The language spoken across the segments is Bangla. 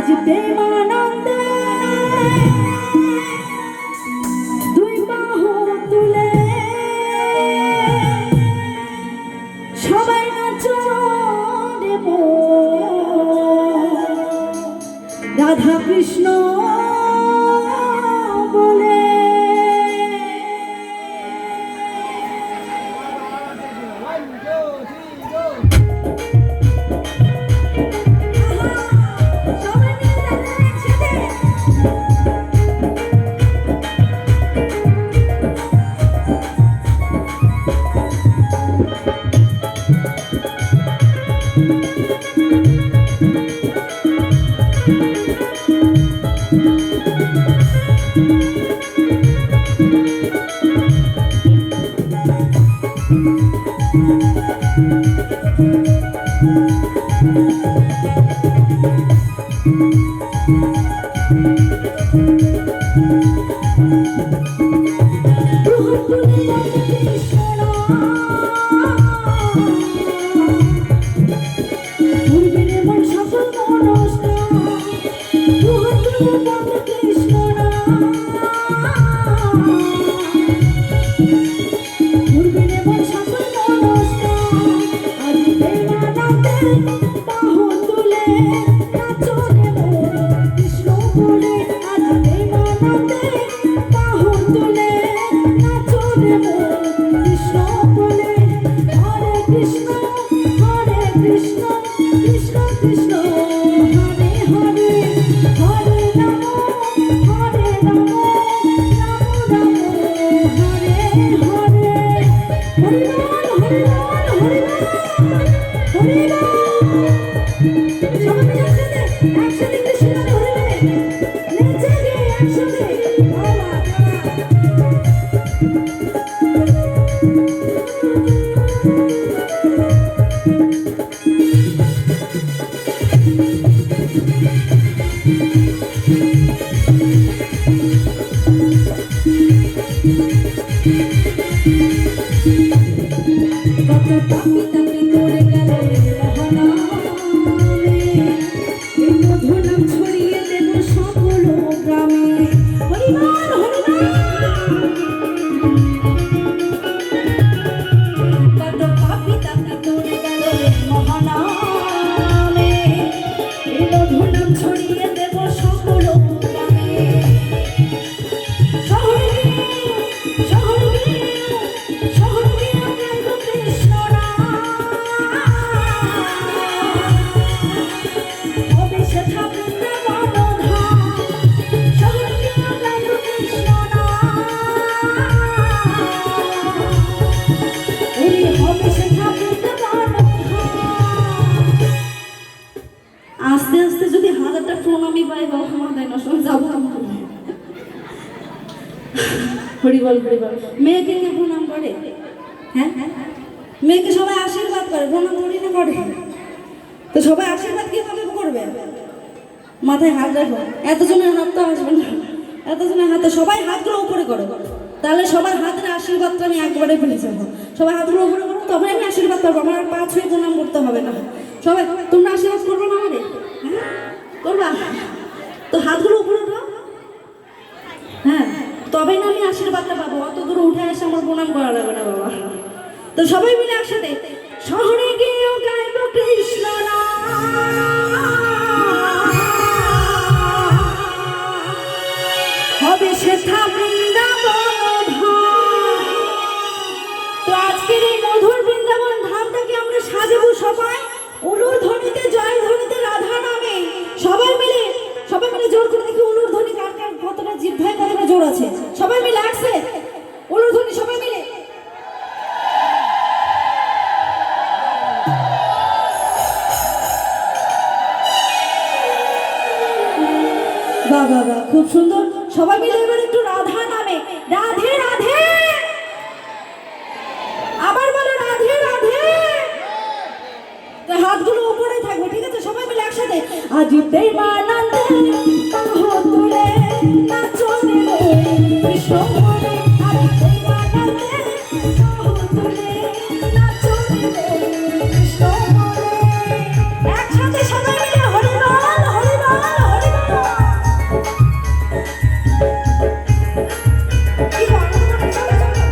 আজ প্রেমানন্দে দুই বাহু তুলে সবাই নাচো রে রাধা কৃষ্ণ বলে। আস্তে আস্তে যদি 1000টা ফোন আমি পাই বাবা মা দেয় না শোন যাবো হরি বল মেয়েকে কে প্রণাম করে? হ্যাঁ মেয়েকে সবাই আশীর্বাদ করে, প্রণাম করি না করে? তো সবাই আশীর্বাদ কিভাবে করবে? মাথায় হাত রাখো, এতজনের হাত তো আসবে না, এতজনের হাতে সবাই হাতগুলো উপরে করো, তাহলে সবার হাতের আশীর্বাদটা আমি একবারে ফেলে যাবো। সবাই হাতগুলো উপরে করো, তবে আমি আশীর্বাদ করবো, আমার আর 5 ছুঁয়ে প্রণাম করতে হবে না। সবাই তোমরা আশীর্বাদ করবো না আমাদের? হ্যাঁ করবা তো হাতগুলো উপরে উঠো, হ্যাঁ তবেই না আমি আশীর্বাদটা পাবো। অত দূর উঠে এসে আমার প্রণাম করা লাগবে না বাবা। তো সবাই মিলে একসাথে শহরে গিয়েও গাইব কৃষ্ণ হবে সেথা বৃন্দাবন। তো আজকের এই মধুর বৃন্দাবন ধামটাকে আমরা সাজাবো সবাই উলুর ধ্বনিতে, জয় ধ্বনিতে, রাধা নামে। সবাই মিলে জোর করে দেখি উলুর ধ্বনি কার কার কতটা জিহ্বায় কতটা জোর আছে। সবাই মিলে আসছে উলুর ধ্বনি, সবাই মিলে বাহ, খুব সুন্দর। সবাই মিলে এবার একটু রাধা নামে, রাধে রাধে, আবার বলে রাধে রাধে। হাতগুলো উপরে থাকবে, ঠিক আছে? সবাই মিলে একসাথে আজ প্রেমানন্দে বাহু তুলে নাচো রে কৃষ্ণ বলে। আজ প্রেমানন্দে বাহু তুলে নাচো রে কৃষ্ণ বলে। একসাথে সবাই মিলে হরি বল হরি বল হরি কি বলো চলো চলো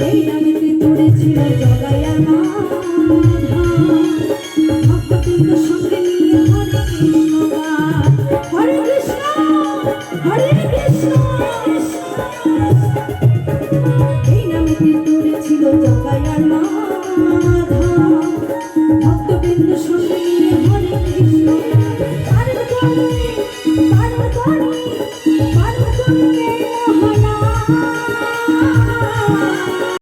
এই নামেতে তোরে ছিল জগাইয়ার মাধা ভক্ত কিন্তু সঙ্গে নিয়ে হরে কৃষ্ণ হরে কৃষ্ণ এই নামেতে তোরে ছিল জগাইয়ার মাধা